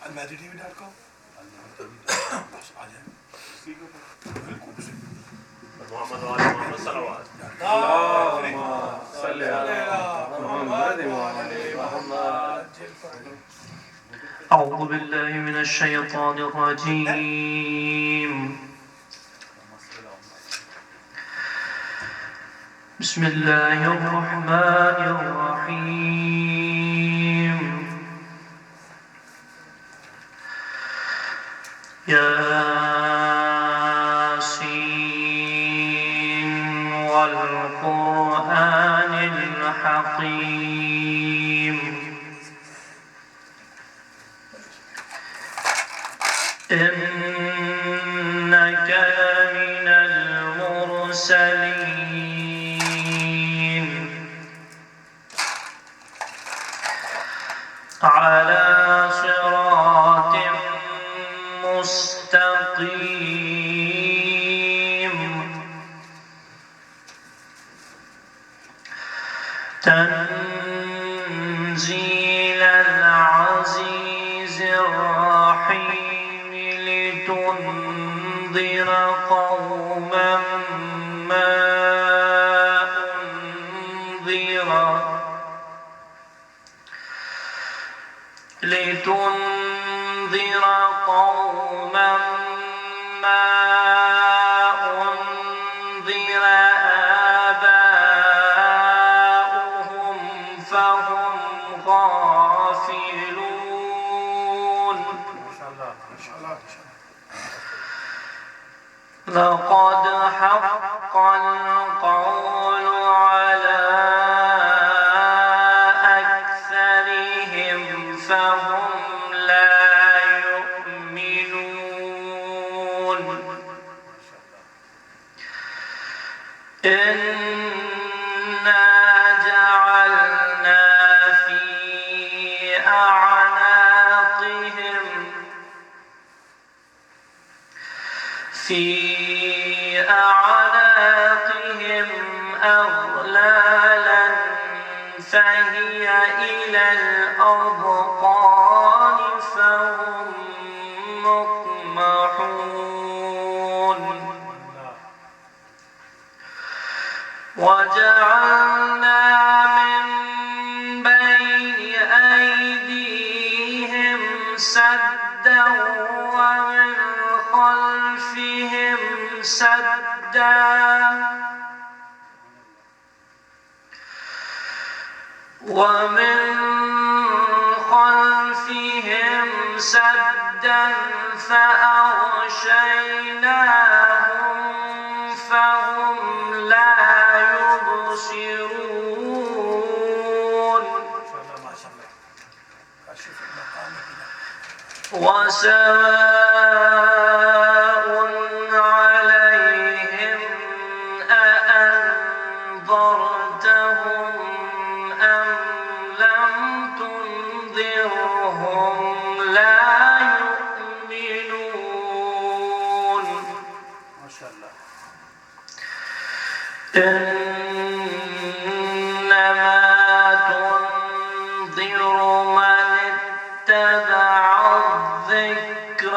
almadtv.com بس بعدين بالكم محمد وآل محمد صلوات اللهم صل على محمد وعلى محمد. أعوذ بالله من الشيطان الرجيم. بسم الله الرحمن الرحيم. ياسين والقرآن الحكيم إنك لمن المرسلين على صراط مستقيم تنزيل العزيز الرحيم لتنذر قوما ما أنذر آباؤهم فهم غافلون. لقد حق القول على أكثرهم فهم لا يؤمنون. إنا جعلنا في أعناقهم أغلالا فهي إلى الأذقان فهم مقمحون. وجعلنا من بين أيديهم سدا ومن خلفهم سدا فأغشيناهم فهم لا يبصرون. وسواء عليهم أأنذرتهم أم لم تنذرهم لا يؤمنون. إنما تنذر من اتبع الذكر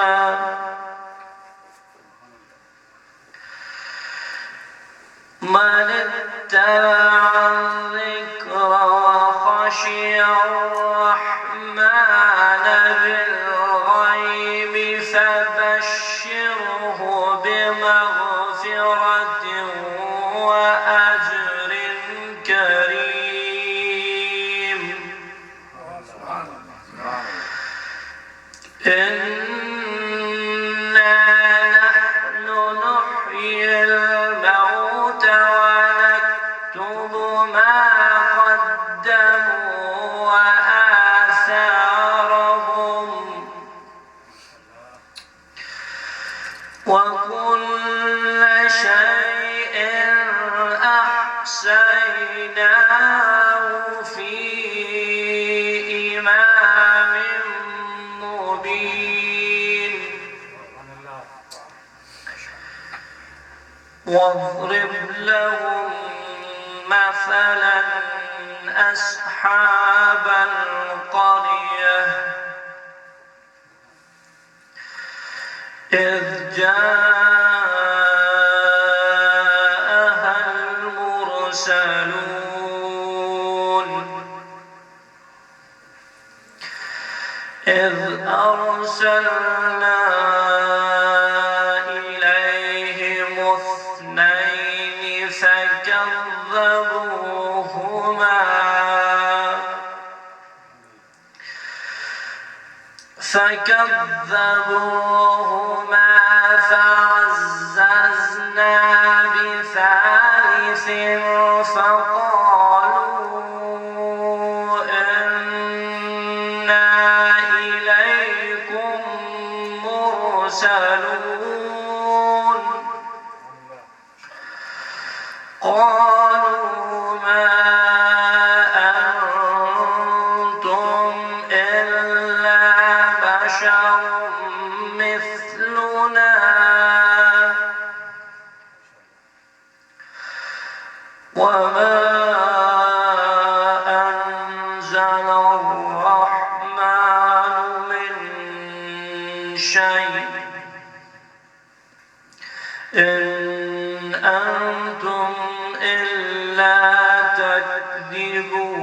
وخشي الرحمن بالغيب فبشره بمغفرة وأجر كريم. إنا نحن نحيي الموتى ونكتب ما قدموا وآثارهم وكل شيء أحصيناه في إمام مبين. واضرب لهم مثلا أصحاب القرية إذ جاءها المرسلون إذ أرسلنا إليهم اثنين فكذبوهما فعززنا بثالث فقالوا إنا إليكم مرسلون قالوا ما أنتم إلا بشر مثلنا وما أنزل الرحمن من شيء إن أنتم إلا تكذبون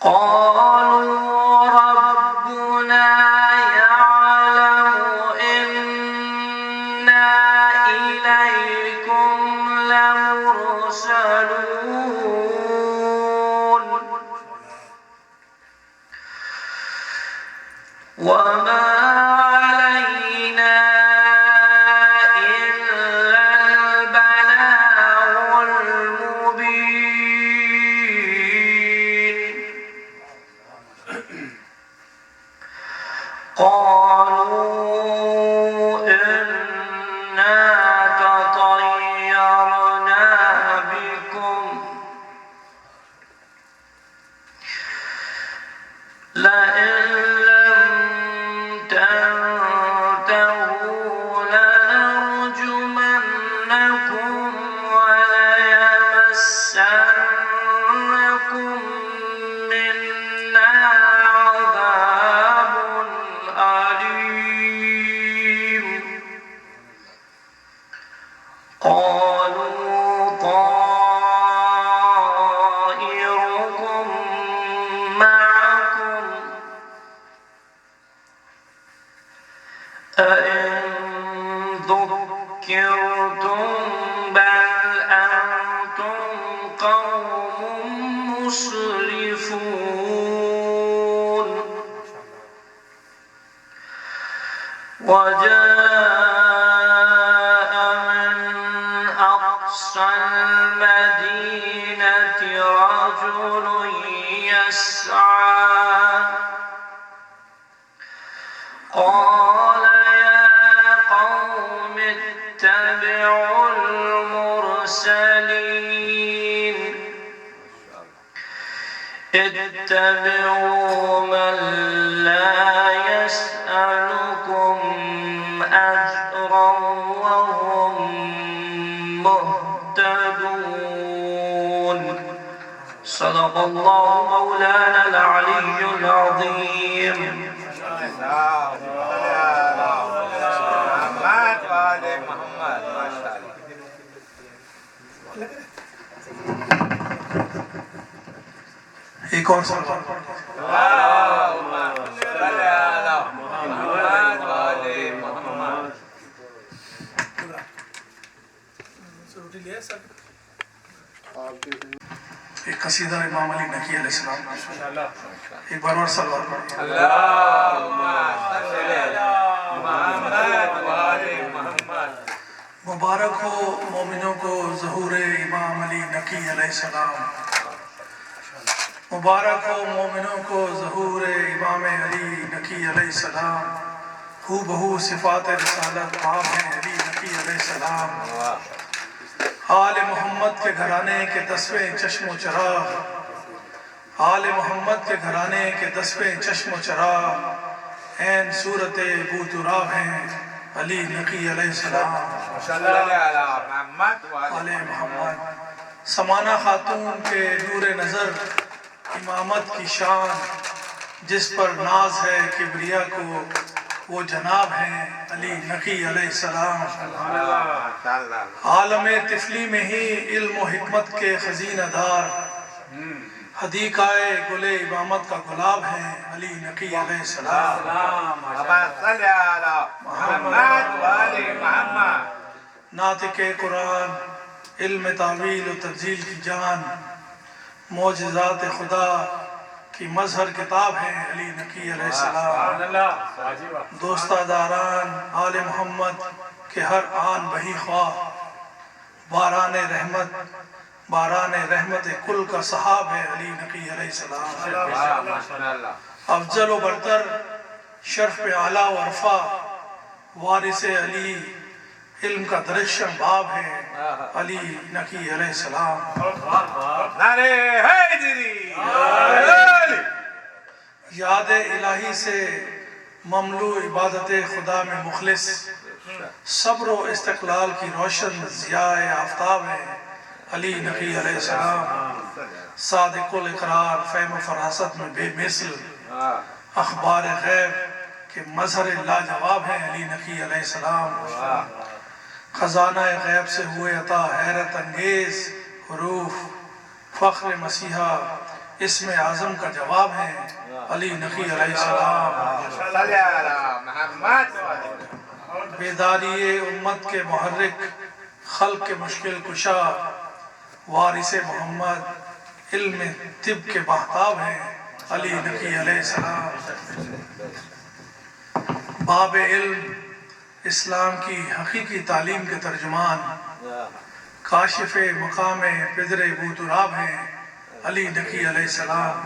قالوا ربنا يعلم إنا إليكم لمرسلون وما علينا إلا البلاغ المبين قالوا إنا تطيرنا بكم لئن لم تنتهوا لنرجمنكم وليمسنكم منا عذاب أليم قالوا طائركم معكم أئن ذكرتم بل أنتم قوم مسرفون وجاء من أقصى المدينة رجل يسعى قال يا قوم اتبعوا المرسلين اتبعوا من لا يسألكم أجرا وهم مهتدون صدق الله مولانا العلي العظيم ایک اور سوال ایک قصیدہ امام علی نقی علیہ السلام ایک بار اور سلوات پڑھیں مبارک ہو مومنوں کو ظہور امام علی نقی علیہ السلام مبارک ہو مومنوں کو ظہور امام علی نقی علیہ السلام ہو بہو صفات رسالت آپ ہیں علی نقی علیہ السلام آل محمد کے گھرانے کے 10ویں چشم و چراغ آل محمد کے گھرانے کے 10ویں چشم و چراغ عین صورت بو تراب ہیں علی نقی علیہ السلام آل محمد سمانہ خاتون کے نور نظر امامت کی شان جس پر ناز ہے کبریا کو وہ جناب ہیں علی نقی علیہ السلام۔ عالم طفلی میں ہی علم و حکمت کے خزینہ دار، حدیقۂ گل امامت کا گلاب ہیں علی نقی علیہ السلام۔ ناطق قرآن، علم تعویل و تنزیل کی جان، معجزات خدا کی مظہر کتاب ہیں علی نقی علیہ السلام۔ دوستہ داران آل محمد کے ہر آن بہی خواہ، باران رحمت کل کا صحاب ہے علی نقی علیہ السلام۔ افضل و برتر، شرف اعلیٰ و عرفہ، وارث علی، علم کا درخشاں باب ہے علی نقی علیہ السلام۔ یاد الہی سے مملو عبادت خدا میں مخلص، صبر و استقلال کی روشن ضیاء آفتاب ہے علی نقی علیہ السلام۔ صادق الاقرار، فہم و فراست میں بے مثل، اخبار غیب کے مظہر لاجواب ہے علی نقی علیہ السلام۔ خزانہ غیب سے ہوئے عطا حیرت انگیز حروف، فخر مسیحا اسم اعظم کا جواب ہے علی نقی علیہ السلام۔ بیداری امت کے محرک، خلق کے مشکل کشا، وارث محمد، علم طب کے ماہتاب ہیں علی نقی علیہ السلام۔ باب علم، اسلام کی حقیقی تعلیم کے ترجمان، کاشف مقام پدر ابو تراب ہیں علی نقی علیہ السلام۔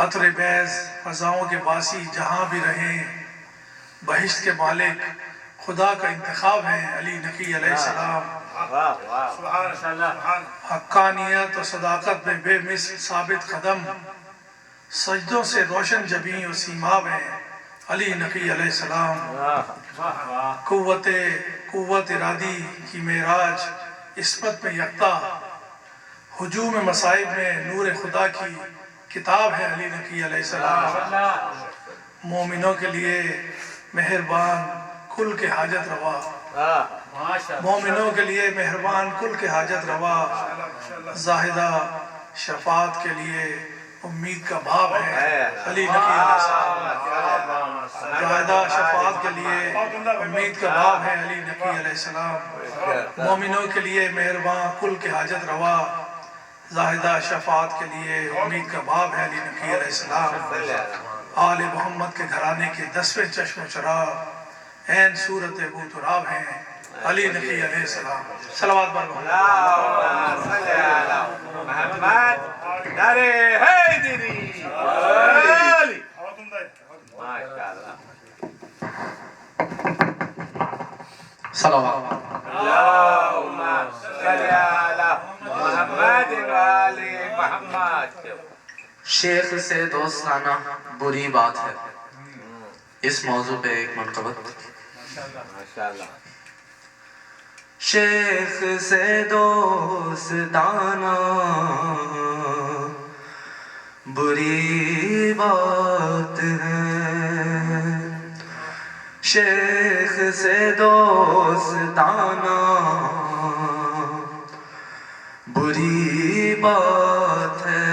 عطر بیض، فضاؤں کے باسی جہاں بھی رہیں، بہشت کے مالک خدا کا انتخاب ہے علی نقی علیہ السلام۔ حقانیت و صداقت میں بے مثل ثابت قدم، سجدوں سے روشن جبیں و سیماب ہیں علی نقی علیہ السلام۔ قوت ارادی کی معراج، عصمت میں یکتا، ہجوم مصائب میں نور خدا کی کتاب ہے علی نقی علیہ السلام۔ مومنوں کے لیے مہربان کل کے حاجت روا، مومنوں کے لیے مہربان کل کے حاجت روا، زاہدہ شفاعت کے لیے امید کا باب ہے علی نقی علیہ السلام۔ زاہدہ شفاعت کے لیے امید کا باب ہے علی نقی علیہ السلام۔ مومنوں کے لیے مہربان کل کے حاجت روا، زاہدہ شفاعت کے لیے امید کا باب ہے علی نقی علیہ السلام۔ آل محمد کے گھرانے کے 10ویں چشم و چراغ، عین صورت ابو تراب ہیں علی نقی علیہ السلام۔ صلوات برکو صلوات۔ شیخ سے دوستانہ بری بات ہے، اس موضوع پہ ایک منقبت۔ شیخ سے دوستانہ بری بات ہے، شیخ سے دوستانہ بری بات ہے،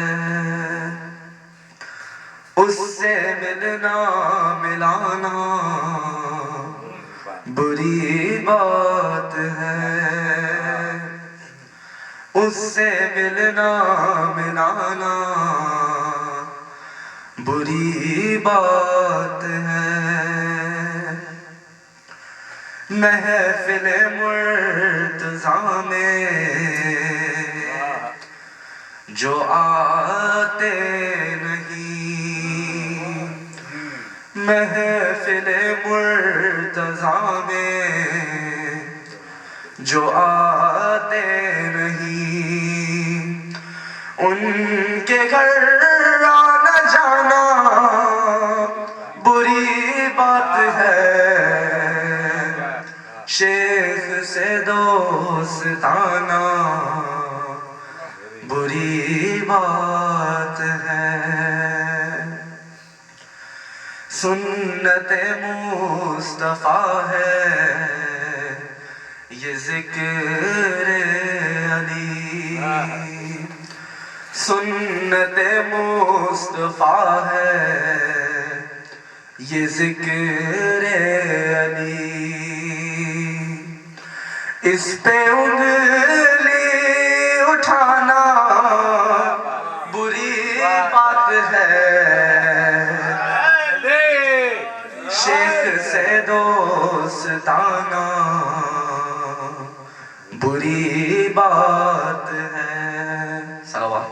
اس سے ملنا ملانا بری بات ہے، اس سے ملنا ملانا بری بات ہے۔ محفل مرتضیٰ میں جو آتے نہیں، محفل مرتضیٰ میں جو آتے نہیں، ان کے گھر آنا جانا بری بات ہے، شیخ سے دوستانہ بری بات ہے۔ سنت مصطفیٰ ہے یہ ذکر علی، سنت مصطفیٰ ہے یہ ذکر علی، اس پہ انگلی اٹھانا بری بات ہے، شیخ سے دوستانہ بری بات ہے۔ صلوات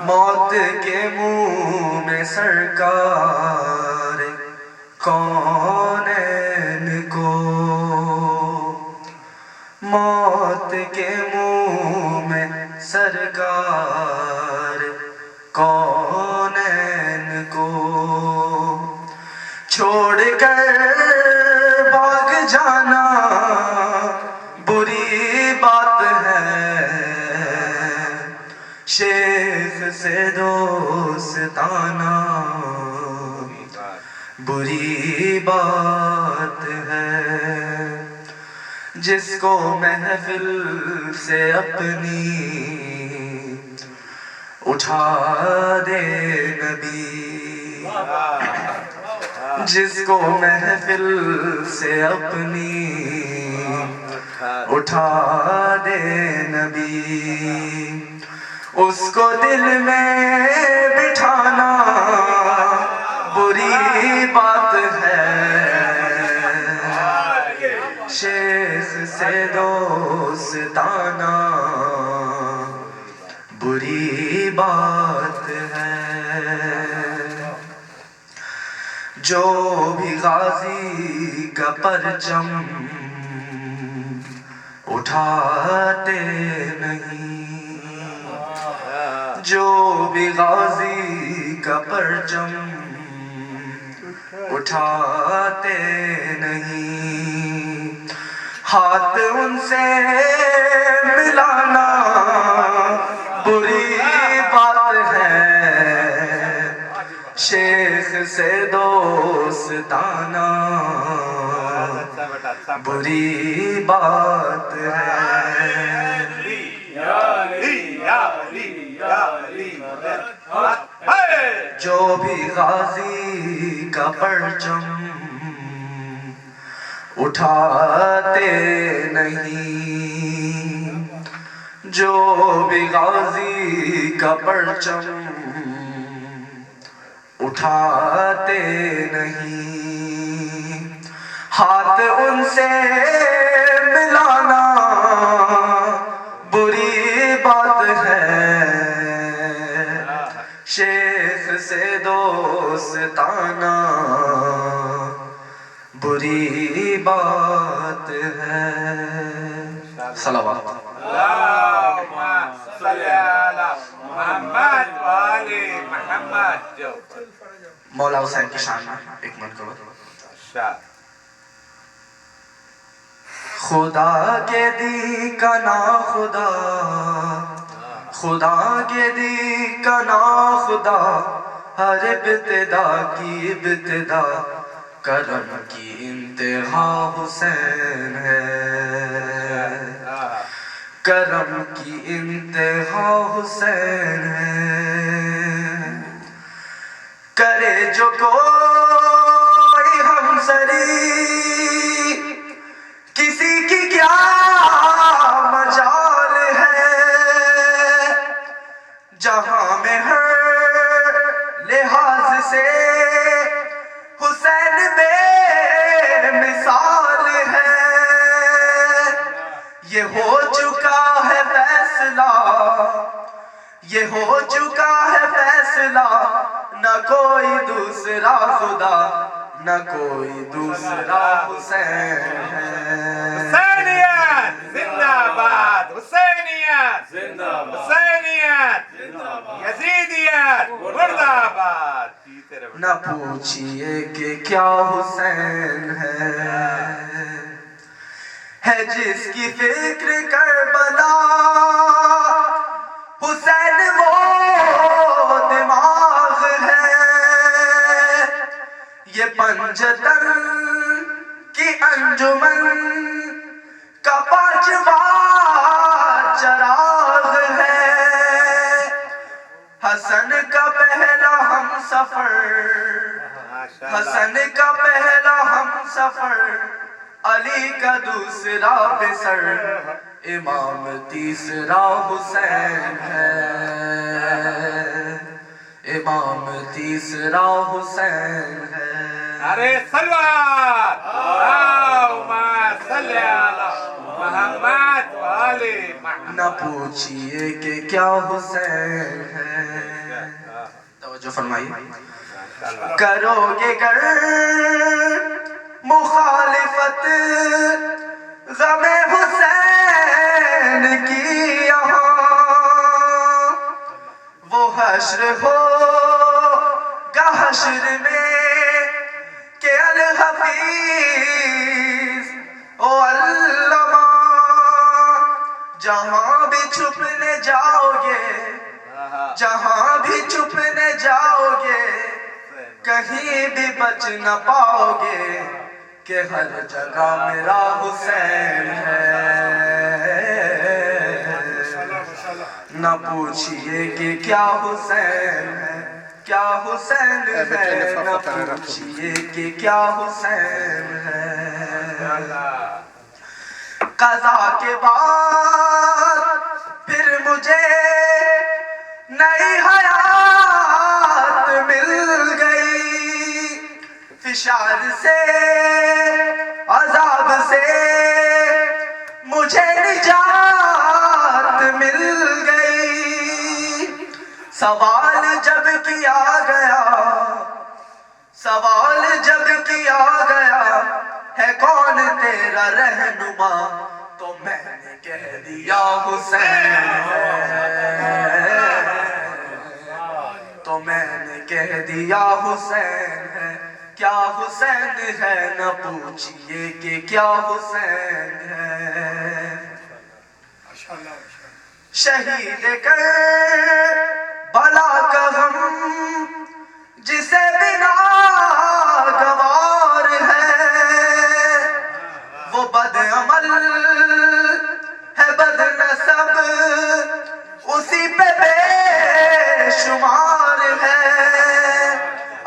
موت کے منہ میں سرکار کونین کو، موت کے منہ میں سرکار کونین کو چھوڑ کر بھاگ جانا بری بات ہے، شیخ سے دوستانہ بری بات ہے، جس کو محفل سے اپنی اٹھا دے نبی، جس کو محفل سے اپنی اٹھا دے نبی، اس کو دل میں بٹھانا بری بات ہے، شیخ سے دوستانہ بری بات ہے، جو بھی غازی کا پرچم اٹھاتے نہیں، جو بھی غازی کا پرچم اٹھاتے نہیں، ہاتھ ان سے ملانا بری بات ہے، شیخ سے دوستانہ بری بات ہے، جو بھی غازی کا پرچم اٹھاتے نہیں، جو بھی غازی کا پرچم اٹھاتے نہیں، ہاتھ ان سے ملانا بری بات ہے، شیخ سے دوستانہ بری بات ہے۔ صلوات اللهم صل على محمد وآل محمد۔ مولا حسین کی شان میں ایک مرتبہ خدا کے دی کا نا خدا، خدا کے دی کا نا خدا، ہر ابتدا کی ابتدا کرم کی انتہا حسین ہے، کرم کی انتہا حسین ہے، کرے جو کوئی ہمسری کسی کی کیا مجال ہے، جہاں میں ہر لحاظ سے حسین بے مثال ہے، یہ ہو چکا ہے فیصلہ، یہ ہو چکا ہے فیصلہ، نہ کوئی دوسرا خدا، نہ کوئی دوسرا حسین ہے۔ حسینیت زندہ باد، حسینیت زندہ باد، حسینیت یزیدیت مردہ آباد۔ نہ پوچھئے کہ کیا حسین ہے جس کی فکر کربلا، حسین وہ یہ پنجتن کی انجمن کا پانچواں چراغ ہے، حسن کا پہلا ہم سفر، حسن کا پہلا ہم سفر، علی کا دوسرا بسر، امام تیسرا حسین ہے، امام تیسرا حسین ہے۔ ارے سلوات اللہم صلی علی محمد و آل محمد۔ نہ پوچھئے کہ کیا حسین ہے، توجہ فرمائیے، کرو گے گر مخالفت غم حسین کی یہاں، وہ حشر ہوگا حشر میں کہ الحفیظ او علامہ، جہاں بھی چھپنے جاؤ گے، جہاں بھی چھپنے جاؤ گے، کہیں بھی بچ نہ پاؤ گے، کہ ہر جگہ میرا حسین ہے۔ نہ پوچھئے کہ کیا حسین ہے، کیا حسین ہے، نہ پوچھئے کہ کیا حسین ہے۔ قضا کے بعد پھر مجھے نئی حیات مل گئی، فشار سے عذاب سے مجھے نجات مل گئی، سوال جب کیا گیا، سوال جب کیا گیا ہے کون تیرا رہنما، تو میں نے کہہ دیا حسین ہے، تو میں نے کہہ دیا حسین ہے، کیا حسین ہے، نہ پوچھئے کہ کیا حسین ہے۔ شہید کربلا کا غم جسے بنا گوار ہے، وہ بد عمل ہے بد نسب، اسی پہ بے شمار ہے۔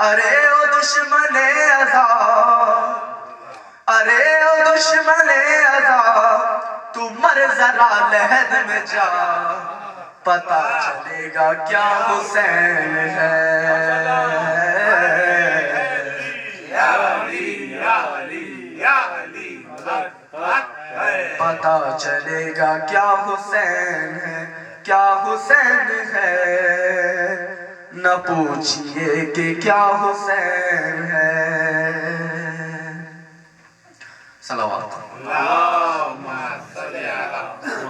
ارے او دشمن ازا، ارے او دشمن ازا، تو مر ذرا لحد میں جا، پتا چلے گا کیا حسین ہے۔ پتا چلے گا کیا حسین ہے، کیا حسین ہے، نہ پوچھئے کہ کیا حسین ہے۔ صلوات اللہم صلی علی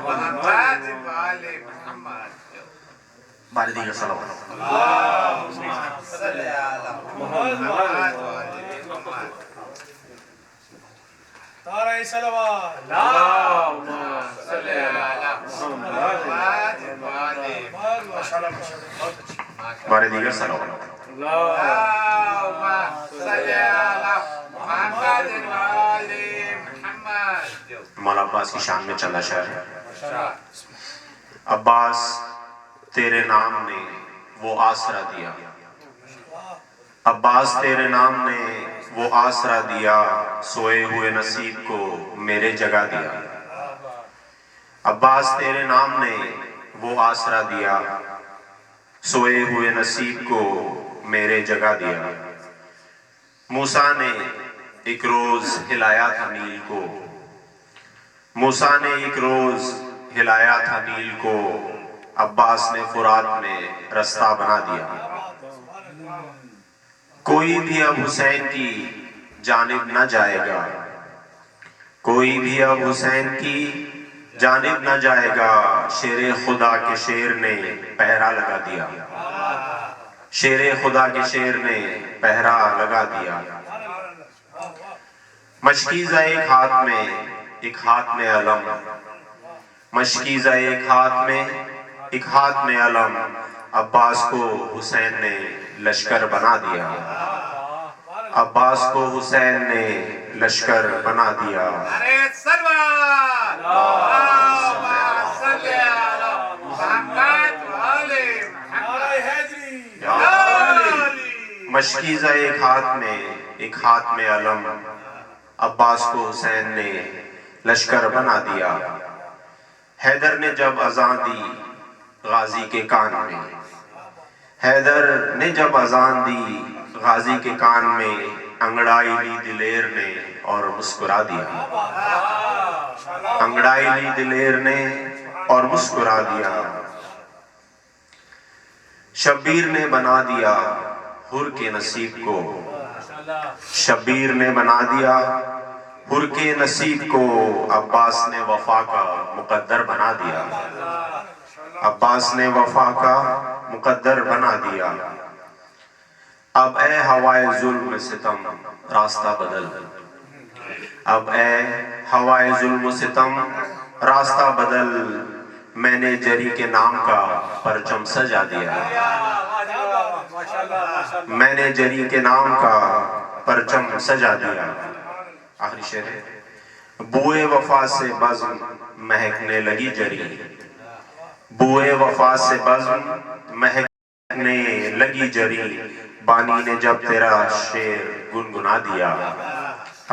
محمد و آل محمد۔ بارے دیگر صلوات اللہم صلی علی محمد و آل محمد۔ نعرہ صلوات، اللہم صلی علی محمد و آل محمد۔ بارے دیگر صلوات اللہم صلی علی محمد و آل محمد۔ مولا عباس کی شان میں چلا شعر ہے۔ عباس تیرے نام نے وہ آسرا دیا، عباس تیرے نام نے وہ آسرا دیا، سوئے ہوئے نصیب کو میرے جگہ دیا۔ عباس تیرے نام نے وہ آسرا دیا، سوئے ہوئے نصیب کو میرے جگہ دیا۔ موسیٰ نے ایک روز ہلایا تھا نیل کو، موسیٰ نے ایک روز ہلایا تھا نیل کو، عباس نے فرات میں رستہ بنا دیا۔ کوئی بھی اب حسین کی جانب نہ جائے گا، کوئی بھی اب حسین کی جانب نہ جائے گا، شیر خدا کے شیر نے پہرا لگا دیا، شیر خدا کے شیر نے پہرا لگا دیا۔ مشکیزہ ایک ہاتھ میں علم، مشکیزہ ایک ہاتھ میں علم، عباس کو حسین نے لشکر بنا دیا، عباس کو حسین نے لشکر بنا دیا. ارے سلوات اللہم صلی علی محمد و آل محمد. مشکیزہ ایک ہاتھ میں علم. عباس کو حسین نے لشکر بنا دیا. حیدر نے جب اذان دی غازی کے کان میں، حیدر نے جب اذان دی غازی کے کان میں، انگڑائی لی دلیر نے اور مسکرا دیا. انگڑائی لی دلیر نے اور مسکرا دیا. شبیر نے بنا دیا حر کے نصیب کو، شبیر نے بنا دیا حر کے نصیب کو. عباس نے وفا کا مقدر بنا دیا. عباس نے وفا کا مقدر بنا دیا. اب اے ہوائے ظلم ستم راستہ بدل. اب اے ہوائے ظلم ستم راستہ بدل. میں نے جری کے نام کا پرچم سجا دیا. میں نے جری کے نام کا پرچم سجا دیا. آخری شعر ہے. بوئے وفا سے بزم مہکنے لگی جری. بوئے وفا سے بزم مہکنے لگی جری. بانی نے جب تیرا شعر گنگنا دیا.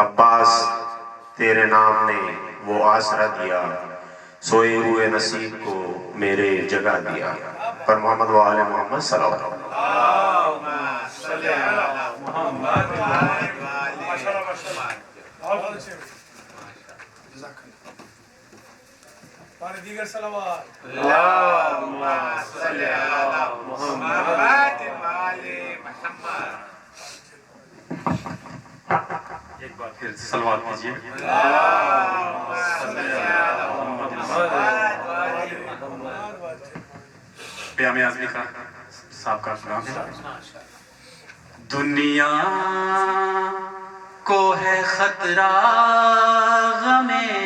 عباس تیرے نام نے وہ آسرا دیا. سوئے ہوئے نصیب کو میرے جگہ دیا. پر محمد و آل محمد صلی اللہ علیہ وسلم. اللہم صلی علی محمد و آل محمد. دیگر صلوات. اللہم صلی علی محمد و آل محمد. ایک بار پھر صلوات کیجیے. اللہم صلی علی محمد و آل محمد. پیام اعظمی کا صاحب کا نام ہے. دنیا کو ہے خطرہ غمیں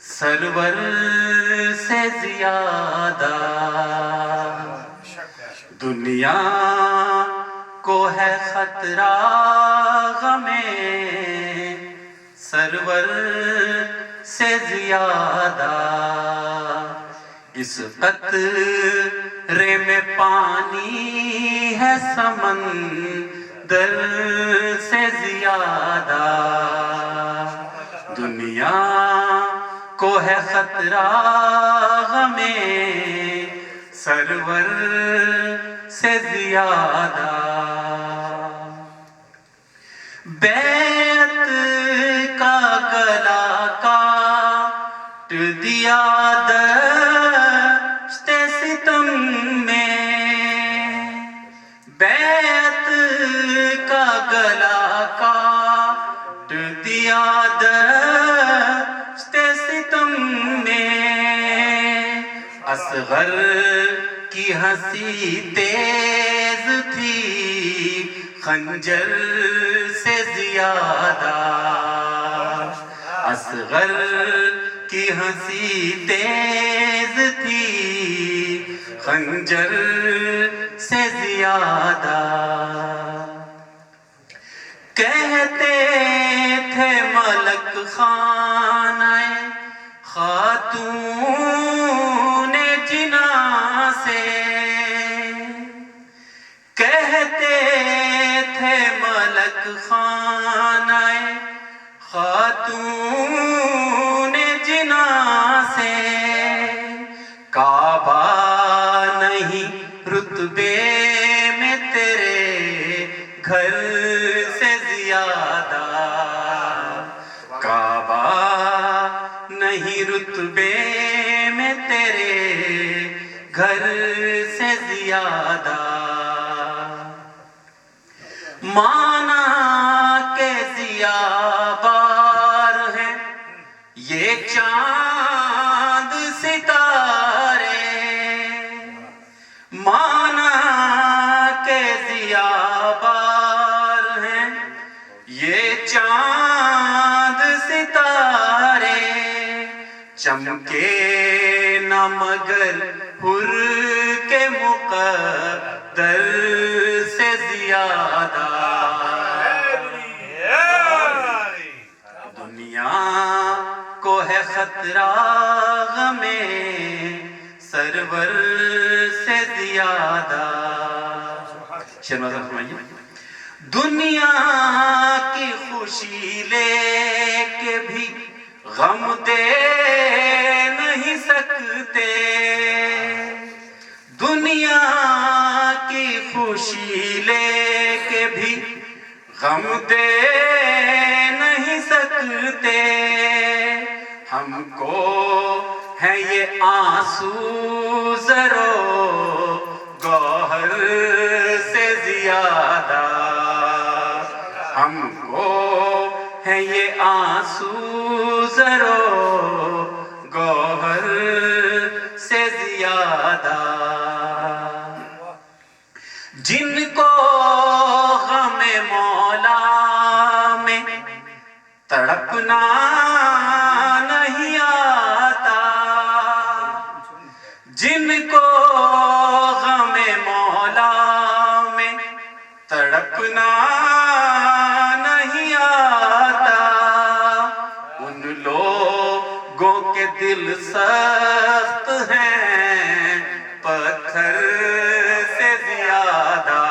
سرور سے زیادہ. دنیا کو ہے خطرہ غمیں سرور سے زیادہ. اس قطرے میں پانی ہے سمندر سے زیادہ. دنیا کو ہے خطرہ غمیں سرور سے زیادہ. بیعت کا گلا کاٹ دیا دشت ستم میں. بیعت کا گلا کاٹ دیا دشت ستم میں. اصغر کی ہنسی تیز تھی خنجر سے زیادہ. اصغر کی ہنسی تیز تھی خنجر سے زیادہ. کہتے تھے ملک خانہ خاتون جنا سے. کہتے تھے ملک خانہ خاتون جنا سے. کعبہ نہیں رتبے میں تیرے گھر سے زیادہ. کعبہ نہیں رتبے میں تیرے گھر سے زیادہ. مانا کے ضیابار ہیں یہ چاند ستارے. مانا کے ضیابار ہیں یہ چاند ستارے. چمکے نہ مگر حر کے مقدر سے زیادہ. کو ہے خطرہ غم سرور سے زیادہ. شیر نواز فرمائیے. دنیا کی خوشی لے کے بھی غم دے نہیں سکتے. دنیا کی خوشی لے کے بھی غم دے نہیں سکتے. ہم کو ہے یہ آنسو زرو گوہر سے زیادہ. ہم کو ہے یہ آنسو زرو گوہر سے زیادہ. جن کو غم مولا میں تڑپنا نہیں آتا. جن کو غم مولا میں تڑپنا نہیں آتا. ان لوگوں کے دل سخت ہیں پتھر سے زیادہ.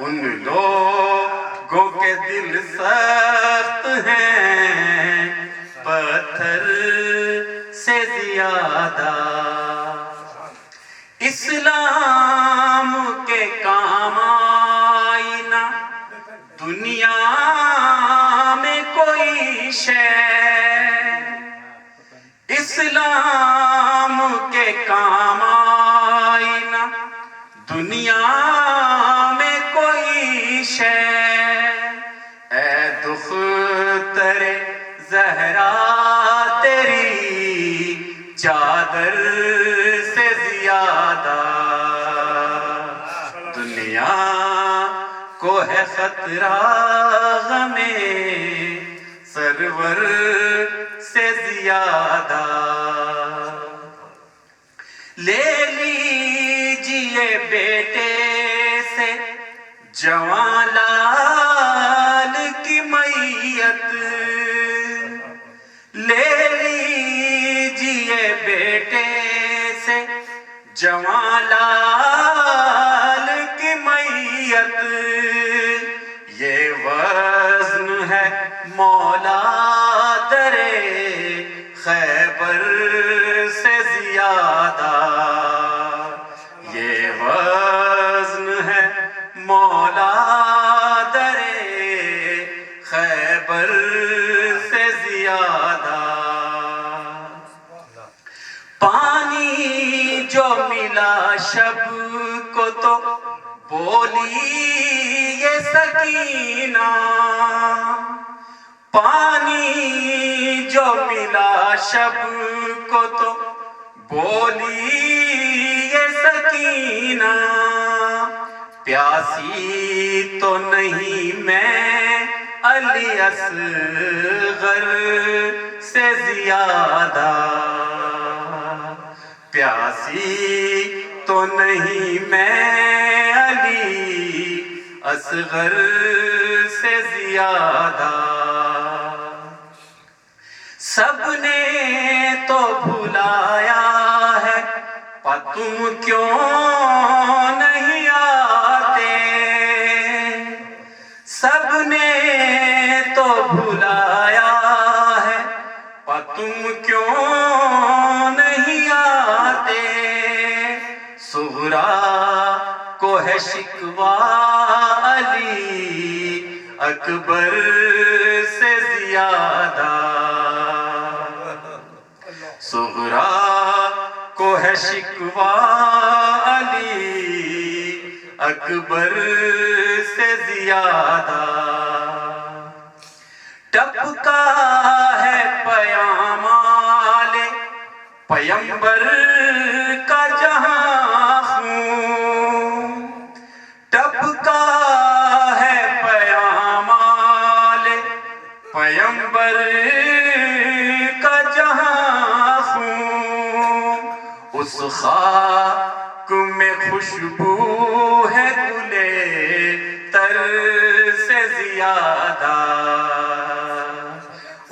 ان لوگوں کے دل سخت ہیں پتھر سے زیادہ. اسلام کے کام آئی نہ دنیا میں کوئی شے. اسلام کے کام آئی نہ دنیا میں کوئی شے. اے دختر زہرا تیری چادر سے زیادہ. دنیا کو ہے خطرہ غم سرور سے زیادہ. لے لیجئے بیٹے سے جوان لال کی میت. لے لیجئے بیٹے سے جوان لال کی میت. یہ وزن ہے مولا در خیبر سے زیادہ. یہ وزن ہے مولا در خیبر سے زیادہ. پانی جو ملا شب کو تو بولی یہ سکینہ. پانی جو ملا شب کو تو بولی یہ سکینہ. پیاسی تو نہیں میں علی اصغر سے زیادہ. پیاسی تو نہیں میں علی اصغر سے زیادہ. سب نے تو بھلایا ہے پر تم کیوں نہیں آتے. سب نے تو بھلایا ہے پر تم کیوں نہیں آتے. صغرا کو ہے شکوہ علی اکبر سے زیادہ. صغرا کو ہے شکوہ علی اکبر سے زیادہ. ٹپکا ہے پیامال پیمبر کا جہاں خون. ٹپکا ہے پیامال پیمبر کا جہاں خون. اس خاک میں خوشبو ہے گلے تر سے زیادہ.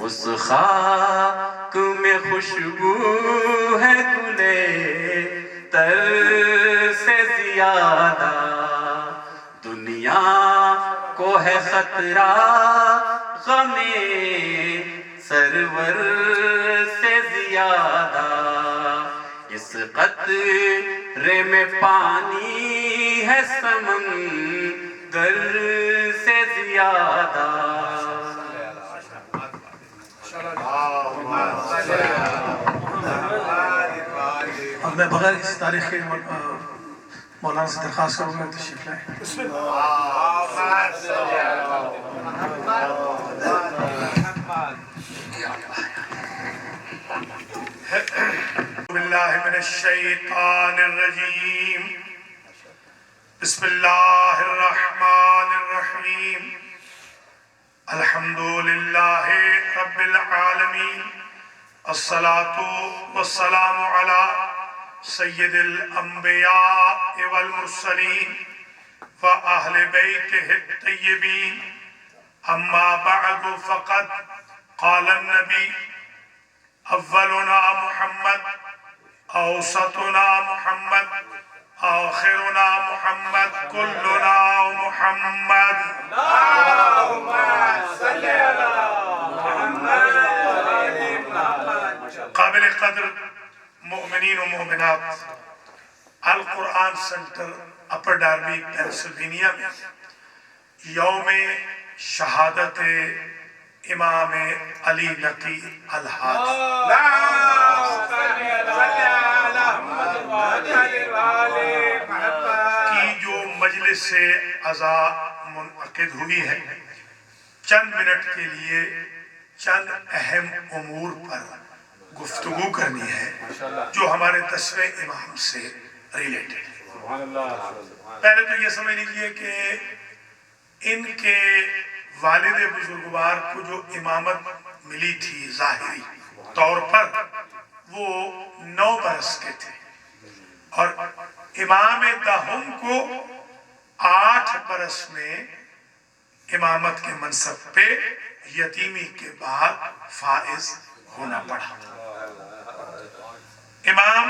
اس خاک میں خوشبو ہے گلے تر سے زیادہ، دنیا کو ہے خطرہ غم سرور سے زیادہ، اس قطرے میں پانی ہے سمندر سے زیادہ۔ اور میں بغیر کسی تاریخ کے مولانا سے درخواست کروں گا تشریف لائیں۔ باللہ من الشیطان الرجیم، بسم اللہ الرحمن الرحیم، الحمد للہ رب العالمین، الصلاة والسلام علی سید الانبیاء والمرسلین وآہل بیتہ الطیبین، اما بعد فقد قال النبی اولنا محمد، اوسطنا محمد، آخرنا محمد، کلنا محمد۔ اللہم صلی علی محمد۔ قابل قدر مؤمنین و مؤمنات، القرآن سنٹر اپر ڈاربی پینسلوینیا میں یوم شہادت امام علی نقی الحاج کی جو مجلس سے عزا منعقد ہوئی ہے، چند منٹ کے لیے چند اہم امور پر گفتگو کرنی ہے جو ہمارے 10ویں امام سے ریلیٹڈ ہے۔ پہلے تو یہ سمجھ لیجئے کہ ان کے والد بزرگوار کو جو امامت ملی تھی ظاہری طور پر وہ 9 برس کے تھے، اور امام دہم کو 8 برس میں امامت کے منصب پہ یتیمی کے بعد فائز ہونا پڑا۔ امام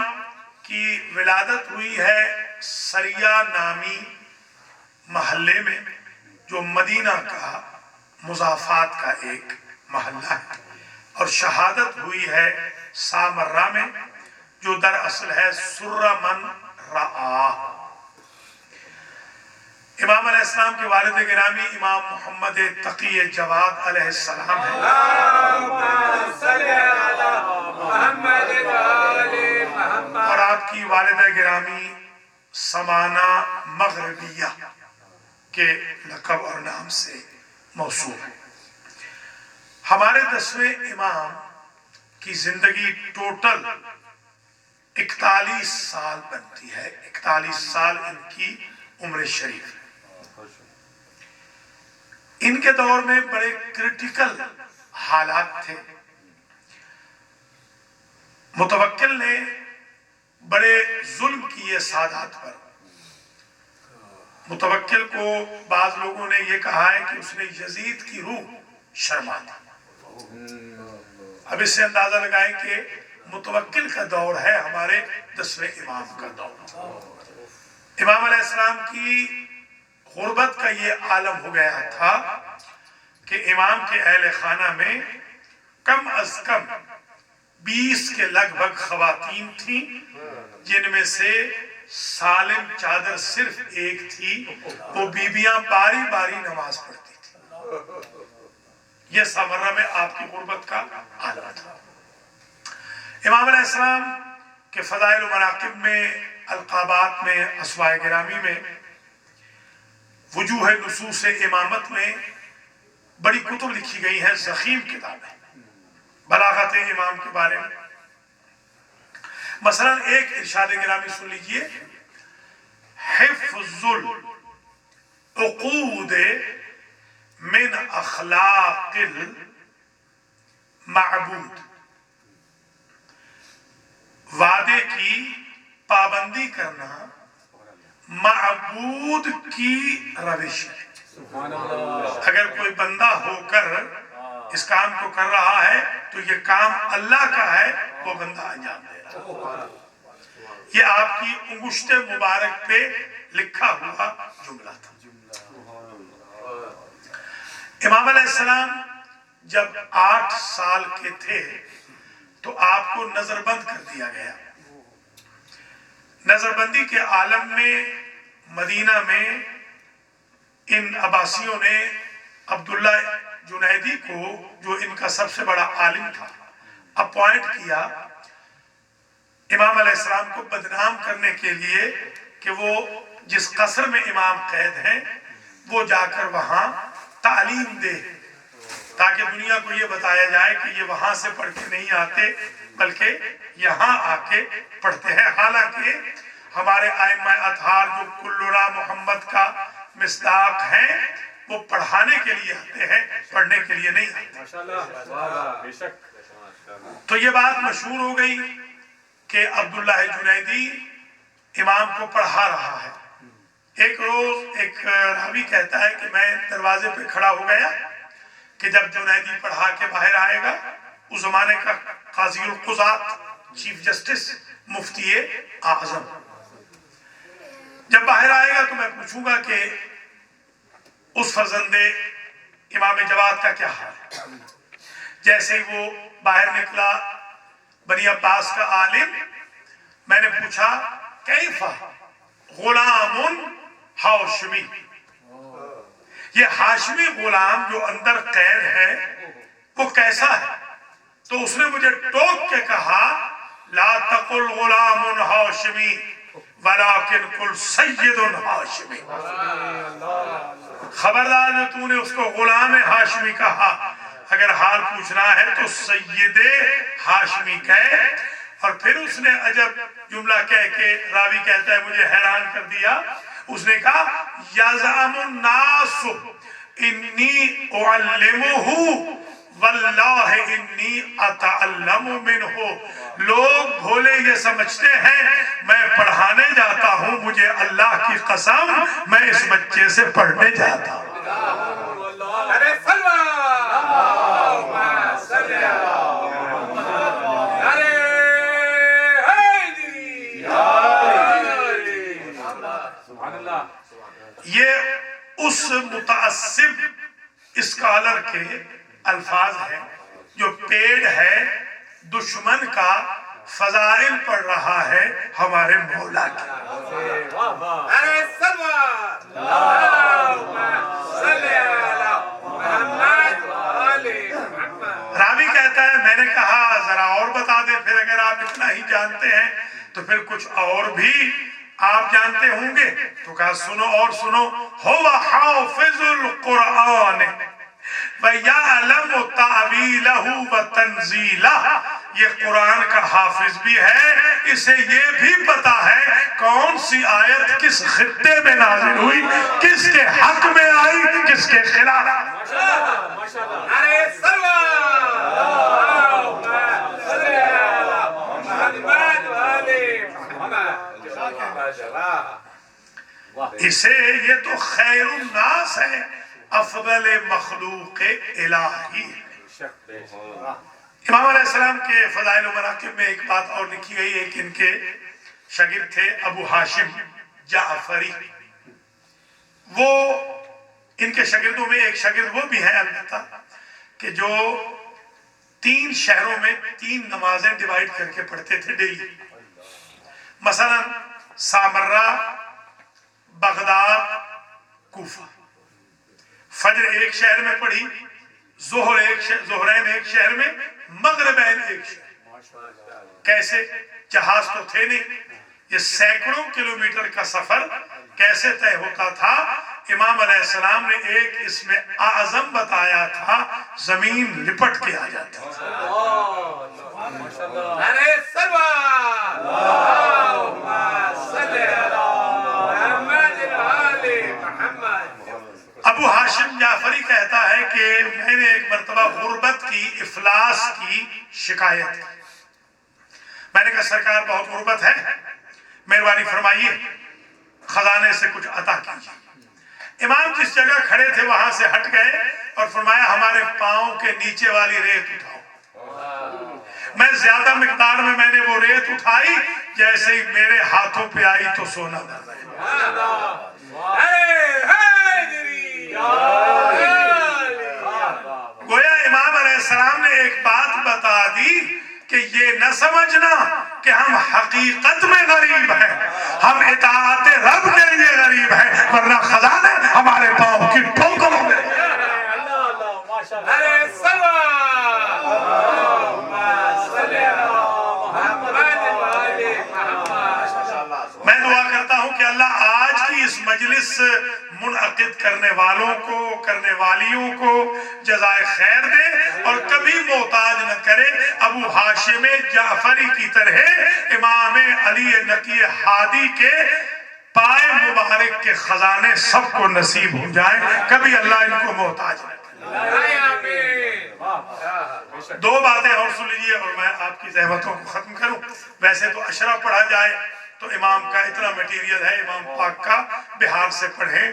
کی ولادت ہوئی ہے سریہ نامی محلے میں، جو مدینہ کا مضافات کا ایک محلہ ہے، اور شہادت ہوئی ہے سامرہ میں، جو دراصل ہے سر من رعا۔ امام علیہ السلام کے والد گرامی امام محمد تقی جواد علیہ السلام ہے، اور آپ کی والدہ گرامی سمانہ مغربیہ کے لقب اور نام سے موصول ہے۔ ہمارے 10ویں امام کی زندگی ٹوٹل 41 سال بنتی ہے، 41 سال ان کی عمر شریف ہے۔ ان کے دور میں بڑے کرٹیکل حالات تھے۔ متوکل نے بڑے ظلم کیے سادات پر۔ متوکل کو بعض لوگوں نے یہ کہا ہے کہ اس نے یزید کی روح شرما دی۔ اب اس سے اندازہ لگائیں کہ متوکل کا دور ہے ہمارے 10ویں امام کا دور۔ امام علیہ السلام کی غربت کا یہ عالم ہو گیا تھا کہ امام کے اہل خانہ میں کم از کم 20 کے لگ بھگ خواتین تھیں، جن میں سے سالم چادر صرف ایک تھی، وہ بیبیاں باری باری نماز پڑھتی تھی۔ یہ سامرہ میں آپ کی غربت کا عالم تھا۔ امام علیہ السلام کے فضائل و مناقب میں، القابات میں، اسماء گرامی میں، وجوہ نصوص امامت میں بڑی کتب لکھی گئی ہیں، ضخیم کتابیں بلاغت امام کے بارے میں۔ مثلا ایک ارشاد گرامی سن لیجئے، حفظ العقود من اخلاق المعبود، وعدے کی پابندی کرنا معبود کی روش ہے۔ اگر کوئی بندہ ہو کر اس کام کو کر رہا ہے تو یہ کام اللہ کا ہے، وہ بندہ انجام دے رہا ہے۔ یہ آپ کی انگشت مبارک پہ لکھا ہوا جملہ تھا۔ امام علیہ السلام جب 8 سال کے تھے تو آپ کو نظر بند کر دیا گیا۔ نظر بندی کے عالم میں مدینہ میں ان عباسیوں نے عبداللہ جنیدی کو، جو ان کا سب سے بڑا عالم تھا، اپوائنٹ کیا امام علیہ السلام کو بدنام کرنے کے لیے کہ وہ جس قصر میں امام قید ہیں وہ جا کر وہاں تعلیم دے، تاکہ دنیا کو یہ بتایا جائے کہ یہ وہاں سے پڑھ کے نہیں آتے بلکہ یہاں آ کے پڑھتے ہیں۔ حالانکہ ہمارے ائمہ اطہار جو کلنا محمد کا مصداق ہیں وہ پڑھانے کے لیے آتے ہیں، پڑھنے کے لیے نہیں آتے۔ تو یہ بات مشہور ہو گئی کہ عبداللہ جنیدی امام کو پڑھا رہا ہے۔ ایک روز ایک راوی کہتا ہے کہ میں دروازے پہ کھڑا ہو گیا کہ جب جنیدی پڑھا کے باہر آئے گا، اس زمانے کا قاضی القضات، چیف جسٹس، مفتی اعظم، جب باہر آئے گا تو میں پوچھوں گا کہ اس فرزند امام جواد کا کیا حال ہے۔ جیسے ہی وہ باہر نکلا، بنی عباس کا عالم، میں نے پوچھا کیفا غلام ہاشمی، یہ ہاشمی غلام جو اندر قید ہے وہ کیسا ہے؟ تو اس نے مجھے ٹوک کے کہا لا تقل غلام ہاشمی ولیکن قل سید ہاشمی، خبردار جو تو نے اس کو غلام ہاشمی کہا، اگر حال پوچھنا ہے تو سید ہاشمی کہے۔ اور پھر اس نے عجب جملہ کہہ کے، راوی کہتا ہے مجھے حیران کر دیا، اس نے کہا یزعم الناس انی اعلمہ واللہ انی اتعلم منہ، لوگ بھولے یہ سمجھتے ہیں میں پڑھانے جاتا ہوں، مجھے اللہ کی قسم میں اس بچے سے پڑھنے جاتا ہوں۔ یہ اس متعصب اسکالر کے الفاظ ہیں جو پیڑ ہے دشمن کا فضائل پڑھ رہا ہے ہمارے مولا کی۔ راوی کہتا ہے میں نے کہا ذرا اور بتا دیں، پھر اگر آپ اتنا ہی جانتے ہیں تو پھر کچھ اور بھی آپ جانتے ہوں گے۔ تو کہا سنو اور سنو، هو حافظ القرآن وَيَعْلَمُ تَعْوِيلَهُ وَتَنزِيلَهُ، یہ قرآن کا حافظ بھی ہے، اسے یہ بھی پتا ہے کون سی آیت کس خطے میں نازل ہوئی، کس کے حق میں آئی، کس کے خلاف۔ اسے یہ تو خیر الناس ہے، افضل مخلوق الہی۔ امام علیہ السلام کے فضائل و مناقب میں ایک بات اور لکھی گئی ہے کہ ان کے شاگرد تھے ابو ہاشم جعفری، وہ ان کے شاگردوں میں ایک شاگرد وہ بھی ہے البتہ کہ جو 3 شہروں میں 3 نمازیں ڈیوائیڈ کر کے پڑھتے تھے ڈیلی، مثلا سامرہ، بغداد، کوفہ۔ فجر ایک شہر میں پڑھی، ظہرین ایک شہر میں، مغربین ایک شہر۔ کیسے؟ جہاز تو تھے نہیں، یہ سینکڑوں کلومیٹر کا سفر کیسے طے ہوتا تھا؟ امام علیہ السلام نے ایک اس میں اعظم بتایا تھا، زمین لپٹ کے آ جاتی تھی۔ ابو ہاشم جعفری کہتا ہے کہ میں نے ایک مرتبہ غربت کی، افلاس کی شکایت کی۔ میں نے کہا سرکار بہت غربت ہے، مہربانی فرمائیے خزانے سے کچھ عطا کیجیے۔ امام جس جگہ کھڑے تھے وہاں سے ہٹ گئے اور فرمایا ہمارے پاؤں کے نیچے والی ریت اٹھاؤ. میں زیادہ مقدار میں نے وہ ریت اٹھائی، جیسے ہی میرے ہاتھوں پہ آئی تو سونا نظر گویا امام علیہ السلام نے ایک بات بتا دی کہ یہ نہ سمجھنا کہ ہم حقیقت میں غریب ہیں، ہم اطاعت رب کے لیے غریب ہیں، ورنہ خزانے ہمارے پاؤں کی ٹھوکروں میں. میں دعا کرتا ہوں کہ اللہ آج کی اس مجلس منعقد کرنے والوں کو، کرنے والیوں کو جزائے خیر دے اور کبھی محتاج نہ کرے ابو ہاشم جعفری کی طرح امام علی نقی ہادی کے پائے مبارک کے خزانے سب کو نصیب ہو جائیں، کبھی اللہ ان کو محتاج نہ کرے. دو باتیں اور سن لیجیے اور میں آپ کی زحمتوں کو ختم کروں. ویسے تو اشرا پڑھا جائے تو امام کا اتنا میٹیریل ہے، امام پاک کا بہار سے پڑھیں،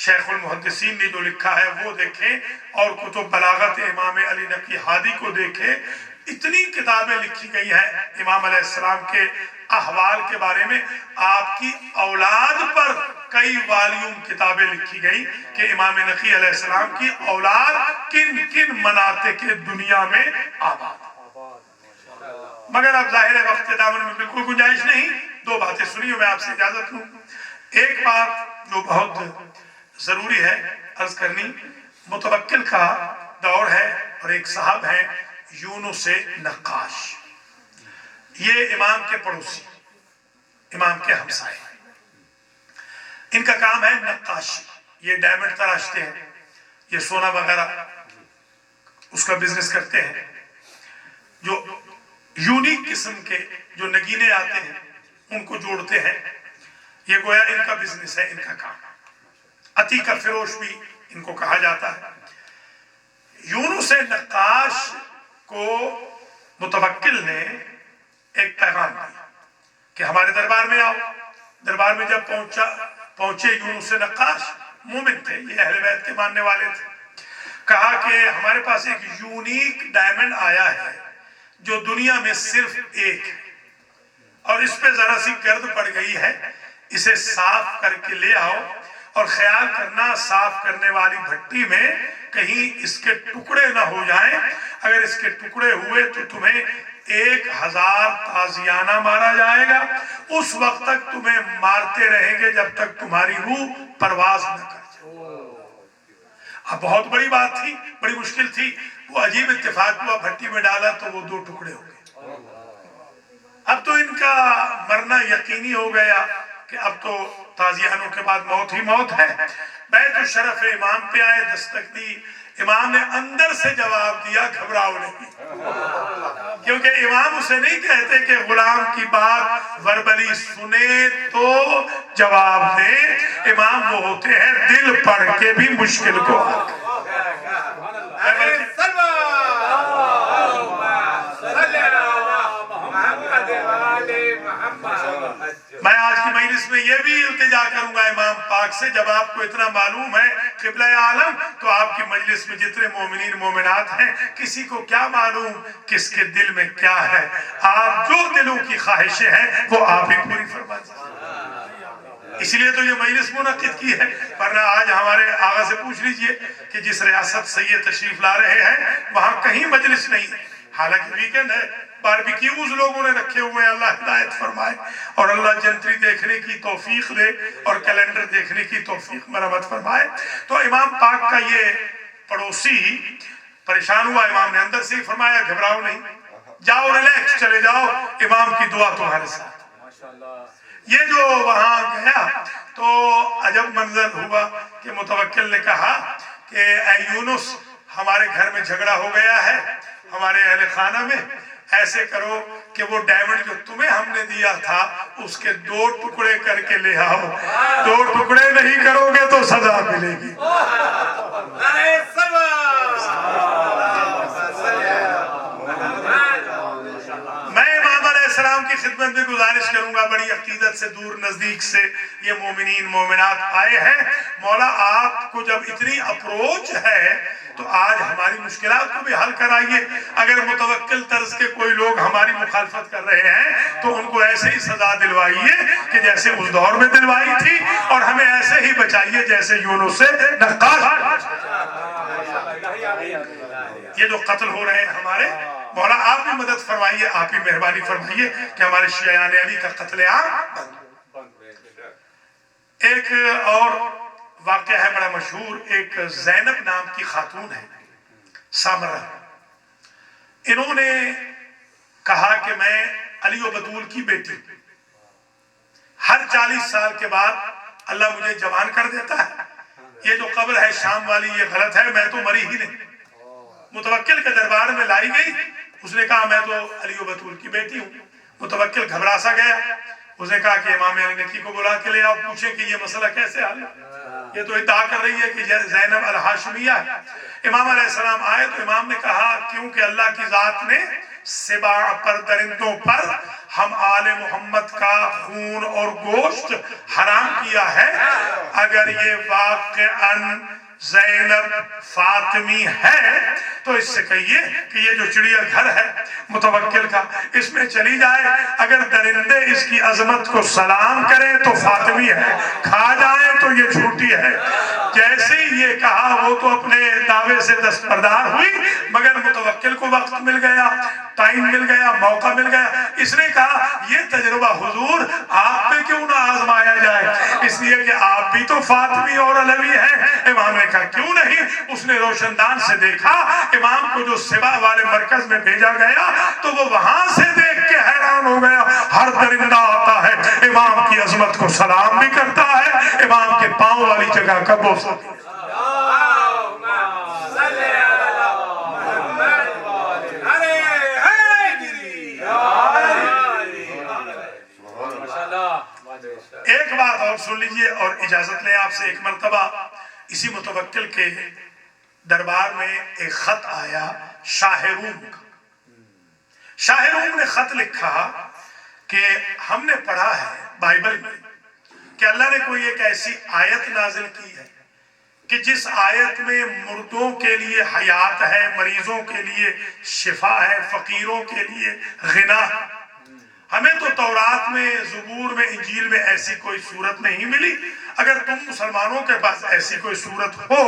شیخ المحدثین نے جو لکھا ہے وہ دیکھیں، اور کتب بلاغت امام علی نقی ہادی کو دیکھیں. اتنی کتابیں لکھی گئی ہیں امام علیہ السلام کے احوال کے بارے میں. آپ کی اولاد پر کئی والیوم کتابیں لکھی گئی کہ امام نقی علیہ السلام کی اولاد کن کن مناطق دنیا میں آباد. مگر اب ظاہر ہے وقت دامن میں بالکل گنجائش نہیں. دو باتیں سنی میں آپ سے اجازت لوں. ایک بات جو بہت ضروری ہے عرض کرنی، متوکل کا دور ہے اور ایک صاحب ہیں یونس نقاش. یہ امام کے پڑوسی، امام کے ہمسائے. ان کا کام ہے نقاشی. یہ ڈائمنڈ تراشتے ہیں، یہ سونا وغیرہ اس کا بزنس کرتے ہیں. جو یونیک قسم کے جو نگینے آتے ہیں ان کو جوڑتے ہیں. یہ گویا ان کا بزنس ہے، ان کا کام. عتیقہ فروش بھی ان کو کہا جاتا ہے. یونس نقاش کو متوکل نے ایک پیغام دیا کہ ہمارے دربار میں آؤ. دربار میں جب پہنچے یونس نقاش مومن تھے، یہ اہل بیت کے ماننے والے تھے. کہا کہ ہمارے پاس ایک یونیک ڈائمنڈ آیا ہے جو دنیا میں صرف ایک ہے، اور اس پہ ذرا سی گرد پڑ گئی ہے. اسے صاف کر کے لے آؤ، اور خیال کرنا صاف کرنے والی بھٹی میں کہیں اس کے ٹکڑے نہ ہو جائیں. اگر اس کے ٹکڑے ہوئے تو تمہیں 1000 تازیانہ مارا جائے گا. اس وقت تک تمہیں مارتے رہیں گے جب تک تمہاری روح پرواز نہ کر جائے. اب بہت بڑی بات تھی، بڑی مشکل تھی. وہ عجیب اتفاق ہوا، بھٹی میں ڈالا تو وہ 2 ٹکڑے ہو گئے. اب تو ان کا مرنا یقینی ہو گیا کہ اب تو تازیانوں کے بعد موت ہی موت ہے. بیت الشرف امام پہ آئے، دستک دی. امام نے اندر سے جواب دیا گھبراؤ نہیں، کیونکہ امام اسے نہیں کہتے کہ غلام کی بات وربلی سنے تو جواب دے. امام وہ ہوتے ہیں دل پڑھ کے بھی مشکل کو میں آج کی مجلس میں یہ بھی التجا کروں گا امام پاک سے، جب آپ کو اتنا معلوم ہے قبلہ عالم، تو آپ کی مجلس میں جتنے مومنین مومنات ہیں کسی کو کیا معلوم کس کے دل میں کیا ہے. آپ جو دلوں کی خواہشیں ہیں وہ آپ ہی پوری فرما دیجیے. اس لیے تو یہ مجلس منعقد کی ہے. ورنہ آج ہمارے آغا سے پوچھ لیجئے کہ جس ریاست سے یہ تشریف لا رہے ہیں وہاں کہیں مجلس نہیں. حالانکہ ویکنڈ ہے، باربیکیوز لوگوں نے رکھے ہوئے ہیں. اللہ ہدایت فرمائے اور اللہ جنتری دیکھنے کی توفیق دے اور کیلنڈر دیکھنے کی توفیق مرحمت فرمائے. تو امام پاک کا یہ پڑوسی پریشان ہوا. امام نے اندر سے ہی فرمایا گھبراؤ نہیں، جاؤ ریلیکس، چلے جاؤ، امام کی دعا تمہارے ساتھ. یہ جو وہاں گیا تو عجب منظر ہوا کہ متوکل نے کہا کہ اے یونس، ہمارے گھر میں جھگڑا ہو گیا ہے ہمارے اہل خانہ میں. ایسے کرو کہ وہ ڈائمنڈ جو تمہیں ہم نے دیا تھا اس کے 2 ٹکڑے کر کے لے آؤ. 2 ٹکڑے نہیں کرو گے تو سزا ملے گی. میں امام علیہ السلام کی خدمت میں گزارش کروں گا، بڑی عقیدت سے دور نزدیک سے یہ مومنین مومنات آئے ہیں، مولا آپ کو جب اتنی اپروچ ہے تو آج ہماری مشکلات کو بھی حل کرائیے۔ اگر متوکل طرز کے کوئی لوگ ہماری مخالفت کر رہے ہیں تو ان کو ایسے ہی سزا دلوائیے کہ جیسے اس دور میں دلوائی تھی، اور ہمیں ایسے ہی بچائیے جیسے یونس سے نقاش۔ یہ جو قتل ہو رہے ہیں ہمارے، مولا آپ بھی مدد فرمائیے، آپ ہی مہربانی فرمائیے کہ ہمارے شیعان علی کا قتل عام۔ ایک اور واقعہ ہے بڑا مشہور، ایک زینب نام کی خاتون ہے سامرہ، انہوں نے کہا کہ میں علی و بطول کی بیٹی، ہر 40 سال کے بعد اللہ مجھے جوان کر دیتا ہے، یہ جو قبر ہے شام والی یہ غلط ہے، میں تو مری ہی نہیں۔ متوکل کے دربار میں لائی گئی، اس نے کہا میں تو علی و بطول کی بیٹی ہوں۔ متوکل گھبرا سا گیا، اس نے کہا کہ امام علی نقی کو بلا کے لے آؤ، پوچھیں کہ یہ مسئلہ کیسے حل ہے، یہ تو ادعا کر رہی ہے کہ زینب الہاشمیہ ہے۔ امام علیہ السلام آئے تو امام نے کہا کیونکہ اللہ کی ذات نے سباع پر، درندوں پر ہم آل محمد کا خون اور گوشت حرام کیا ہے، اگر یہ واقعاً زینب فاطمی ہے تو اس سے کہیے کہ یہ جو چڑیا گھر ہے متوکل کا، اس میں چلی جائے، اگر درندے اس کی عظمت کو سلام کریں تو فاطمی ہے، کھا جائیں تو یہ جھوٹی ہے۔ جیسے ہی یہ کہا وہ تو اپنے دعوے سے دستبردار ہوئی، مگر متوکل کو وقت مل گیا، ٹائم مل گیا، موقع مل گیا۔ اس نے کہا یہ تجربہ حضور آپ پہ کیوں نہ آزمایا جائے، اس لیے کہ آپ بھی تو فاطمی اور علوی ہیں۔ امام نے کہا کیوں نہیں؟ اس نے روشن دان سے دیکھا، امام کو جو سبا والے مرکز میں بھیجا گیا تو وہ وہاں سے دیکھ کے حیران ہو گیا، ہر درندہ آتا ہے، امام کی عظمت کو سلام بھی کرتا ہے، امام کے پاؤں والی جگہ کا بوسہ۔ ایک بات اور سن لیجئے اور اجازت لے آپ سے، ایک مرتبہ اسی متوکل کے دربار میں ایک خط آیا شاہ روم کا۔ شاہ روم نے خط لکھا کہ ہم نے پڑھا ہے بائبل میں کہ اللہ نے کوئی ایک ایسی آیت نازل کی ہے کہ جس آیت میں مردوں کے لیے حیات ہے، مریضوں کے لیے شفا ہے، فقیروں کے لیے غنا۔ ہمیں تو تورات میں، زبور میں، انجیل میں ایسی کوئی صورت نہیں ملی، اگر تم مسلمانوں کے پاس ایسی کوئی صورت ہو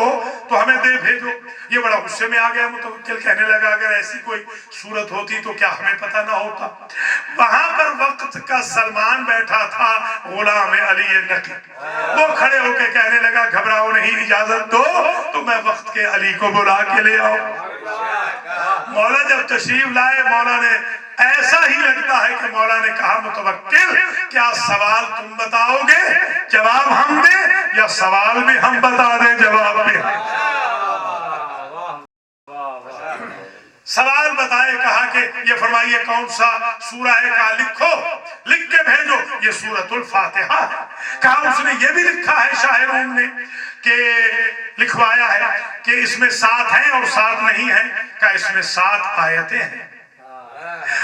تو ہمیں دے بھیجو۔ یہ بڑا غصے میں آ گیا متوکل، کہنے لگا اگر ایسی کوئی صورت ہوتی تو کیا ہمیں پتہ نہ ہوتا۔ وہاں پر وقت کا سلمان بیٹھا تھا، غلام علی نقی، وہ کھڑے ہو کے کہنے لگا گھبراؤ نہیں، اجازت دو تو میں وقت کے علی کو بلا کے لے آؤں۔ مولا جب تشریف لائے، مولا نے ایسا ہی لگتا ہے کہ مولا نے کہا متوکل کیا سوال تم بتاؤ گے جواب ہم دیں، یا سوال بھی ہم بتا دیں جواب بھی ہم؟ سوال بتائے، کہا کہ یہ فرمائیے کون سا سورہ ہے، کہا لکھو، لکھ کے بھیجو، یہ سورۃ الفاتحہ ہے۔ کہا اس نے یہ بھی لکھا ہے شاہ روم نے کہ لکھوایا ہے کہ اس میں 7 ہیں اور 7 نہیں ہیں، کہا اس میں 7 آیتیں ہیں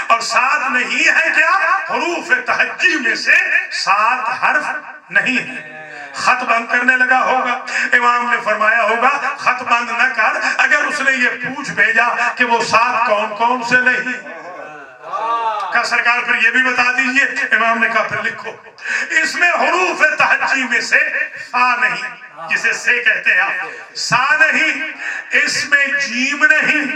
اور 7 نہیں ہے، کیا حروف تہجی میں سے 7 حرف نہیں ہیں۔ خط بند کرنے لگا ہوگا، امام نے فرمایا ہوگا خط بند نہ کر، اگر اس نے یہ پوچھ بھیجا کہ وہ 7 کون کون سے نہیں، کہا سرکار پھر یہ بھی بتا دیجئے۔ امام نے کہا پھر لکھو، اس میں حروف تہجی میں سے فا نہیں، جسے سے کہتے ہیں، سا نہیں، اس میں جیم نہیں،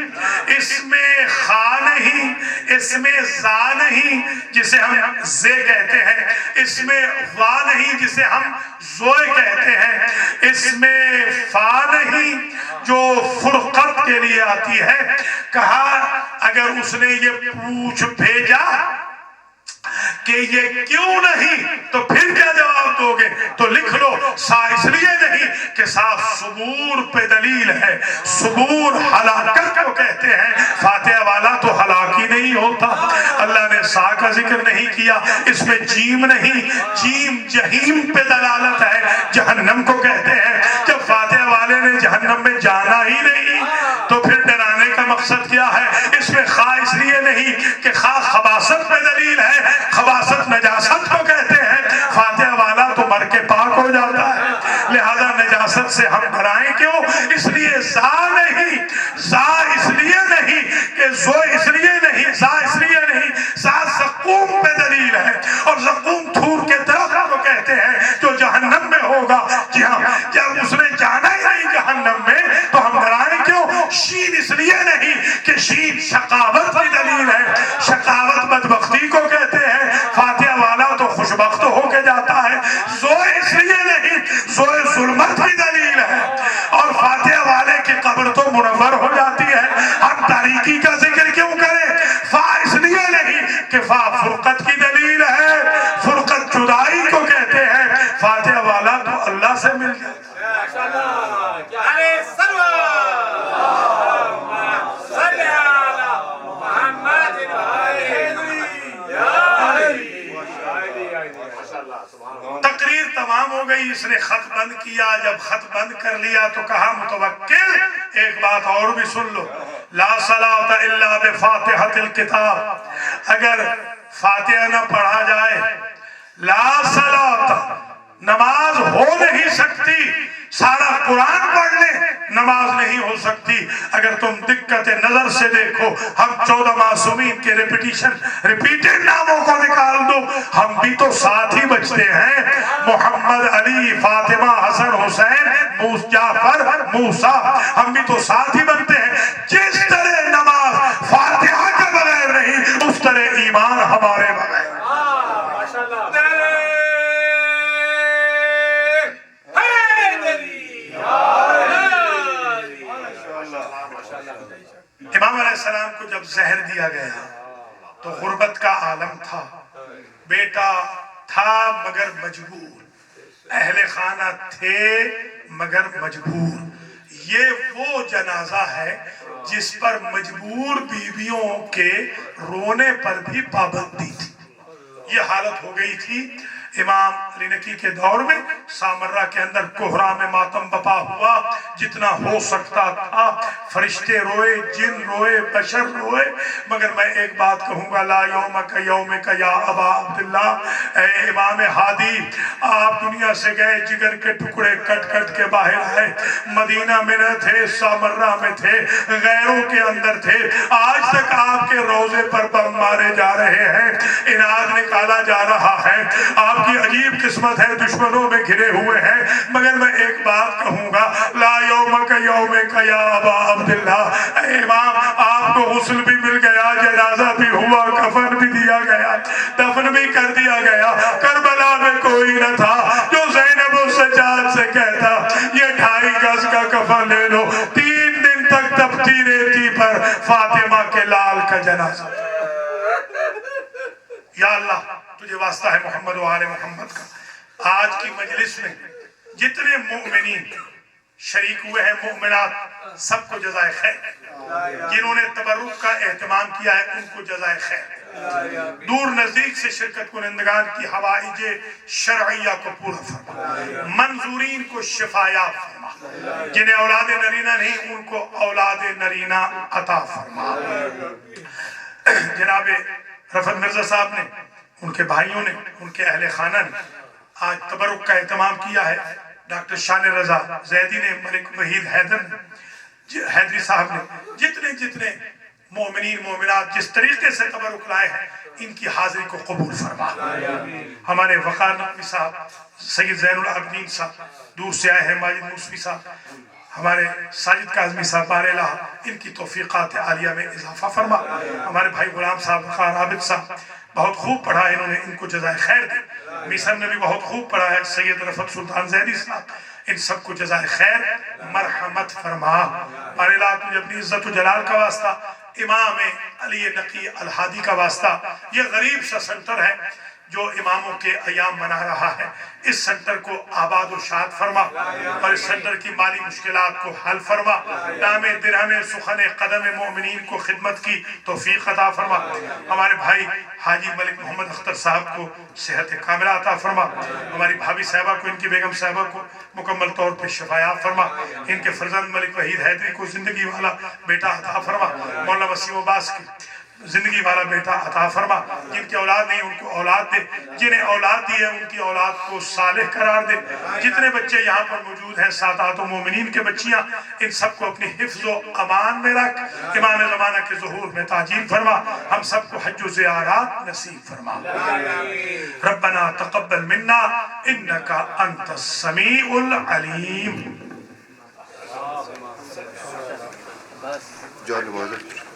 اس میں خا نہیں، اس میں زا نہیں جسے ہم زے کہتے ہیں، اس میں وا نہیں جسے ہم زوئے کہتے ہیں، اس میں فا نہیں جو فرقت کے لیے آتی ہے۔ کہا اگر اس نے یہ پوچھ بھیجا کہ یہ کیوں نہیں تو پھر کیا جواب دو گے؟ تو لکھ لو سا اس لیے نہیں کہ سا صبور پہ دلیل ہے، صبور ہلاکت کو کہتے ہیں، فاتحہ والا تو ہلاکی نہیں ہوتا۔ اللہ نے سا کا ذکر نہیں کیا، اس میں جیم نہیں، جیم جہیم پہ دلالت ہے، جہنم کو کہتے ہیں۔ جب فاتحہ والے نے جہنم میں جانا ہی نہیں تو پھر ڈرانے کا مقصد مقصد کیا ہے؟ اس میں خواہ اس لیے نہیں کہ خواہ خباثت پہ دلیل ہے، خباثت نجاست کو کہتے ہیں، فاتحہ والا تو مر کے پاک ہو جاتا ہے، لہذا نجاست سے ہم ڈرائیں کیوں؟ اس لیے زا نہیں، زا اس لیے نہیں کہ زو اس لیے نہیں، زا اس لیے نہیں، زا زقوم پہ دلیل ہے، اور زقوم تھور کے درخت کو کہتے ہیں جو جہنم میں ہوگا۔ جی ہاں، جب اس نے جانا ہی نہیں جہنم میں تو ہم ڈرائیں کیوں؟ شین اس لیے نہیں کہ شین شقاوت کی دلیل ہے، شقاوت بدبختی کو کہتے ہیں، فاتحہ والا تو خوشبخت ہو کے جاتا ہے۔ زو اس لیے نہیں، زو ظلمت کی دلیل ہے، اور فاتحہ والے کی قبر تو منور ہو جاتی ہے۔ ہم تاریکی کا ذکر کیوں کریں؟ فا اس لیے نہیں کہ فا فرقت کی دلیل ہے، فرقت جدائی کو کہتے ہیں، فاتحہ والا تو اللہ سے مل جاتا ہے۔ تقریر تمام ہو گئی، اس نے خط بند کیا، جب خط بند کر لیا تو کہا متوکل ایک بات اور بھی سن لو، لا صلاۃ الا بفاتحۃ الکتاب، اگر فاتحہ نہ پڑھا جائے لا صلاۃ، نماز ہو نہیں سکتی، سارا قرآن پڑھ لیں نماز نہیں ہو سکتی۔ اگر تم دقت نظر سے دیکھو، ہم 14 معصومین کے ریپیٹڈ ناموں کو نکال دو، ہم بھی تو ساتھ ہی بچتے ہیں، محمد، علی، فاطمہ، حسن، حسین، جعفر، موسیٰ، ہم بھی تو ساتھ ہی بنتے ہیں۔ جس طرح نماز فاتحہ کے بغیر نہیں، اس طرح ایمان ہمارے بغیر۔ امام علیہ السلام کو جب زہر دیا گیا تو غربت کا عالم تھا، بیٹا تھا مگر مجبور، اہل خانہ تھے مگر مجبور۔ یہ وہ جنازہ ہے جس پر مجبور بیویوں کے رونے پر بھی پابندی تھی۔ یہ حالت ہو گئی تھی امام علی نقی کے دور میں، سامرہ کے اندر کوہرام ماتم بپا ہوا، جتنا ہو سکتا تھا، فرشتے روئے، جن روئے، بشر روئے، مگر میں ایک بات کہوں گا، لا یومک یومک یا ابا عبداللہ، اے امام ہادی، آپ دنیا سے گئے، جگر کے ٹکڑے کٹ کٹ کے باہر آئے، مدینہ میں نہ تھے، سامرہ میں تھے، غیروں کے اندر تھے، آج تک آپ کے روزے پر بم مارے جا رہے ہیں، انعاد نکالا جا رہا ہے، آپ کی عجیب قسمت ہے، دشمنوں میں گھرے ہوئے ہیں، مگر میں ایک بات کہوں گا، لا یومک یومک یا ابا عبداللہ، اے امام، آپ کو غسل بھی مل گیا، جنازہ بھی ہوا، کفن بھی دیا گیا، دفن بھی کر دیا گیا، کربلا میں کوئی نہ تھا جو زینب السجاد سے کہتا یہ 2.5 گز کا کفن لے لو، 3 دن تک تپتی ریتی پر فاطمہ کے لال کا جنازہ۔ یا اللہ تجھے واسطہ ہے محمد و آل محمد کا، آج کی مجلس میں جتنے مومنین شریک ہوئے ہیں، مومنات، سب کو جزائے خیر، جنہوں نے تبرک کا اہتمام کیا ہے ان کو جزائے خیر، دور نزدیک سے شرکت کنندگان کی حوائج شرعیہ کو پورا فرما، منظورین کو شفایاب فرما، جنہیں اولاد نرینہ نہیں ان کو اولاد نرینہ عطا فرما۔ جناب رفعت مرزا صاحب نے، ان کے بھائیوں نے، ان کے اہل خانہ نے آج تبرک کا اہتمام کیا ہے، ڈاکٹر شان رضا زیدی نے، ملک وحید حیدری صاحب نے، جتنے مومنین مومنات جس طریقے سے تبرک لائے ہیں ان کی حاضری کو قبول فرما۔ ہمارے وقار نقوی صاحب، سید زین العابدین صاحب دور سے آئے ہیں، ماجد موسوی صاحب، ہمارے ساجد کاظمی صاحب، بار الہ ان کی توفیقات عالیہ میں اضافہ فرما۔ ہمارے بھائی غلام صاحب، وقار عابد صاحب بہت خوب پڑھا ہے، انہوں نے ان کو جزائے خیر دی، میسر نے بھی بہت خوب پڑھا ہے، سید رفعت سلطان زیدی صاحب، ان سب کو جزائے خیر مرحمت فرما۔ بار الہ تجھے اپنی عزت و جلال کا واسطہ، امام علی نقی الہادی کا واسطہ، یہ غریب سا سنٹر ہے جو اماموں کے ایام منا رہا ہے اس سنٹر کو آباد و شاد فرما اور اس سنٹر کی مالی مشکلات کو حل فرما دام درہم سخن قدم مومنین کو خدمت کی توفیق عطا فرما ہمارے بھائی حاجی ملک محمد اختر صاحب کو صحت کاملہ عطا فرما ہماری بھابی صاحبہ کو ان کی بیگم صاحبہ کو مکمل طور پہ شفایاب فرما ان کے فرزند ملک وحید حیدری کو زندگی والا بیٹا عطا فرما مولانا وسیم عباس کی زندگی والا بیٹا عطا فرما جن کی اولاد نہیں ان کو اولاد دے جنہیں اولاد دی ہے ان کی اولاد کو صالح قرار دے جتنے بچے یہاں پر موجود ہیں سادات و مومنین کے بچیاں ان سب کو اپنی حفظ و امان میں رکھ امام زمانہ کے ظہور میں تعجیل فرما ہم سب کو حج و زیارات نصیب فرما ربنا تقبل منا انکا انت السمیع العلیم جان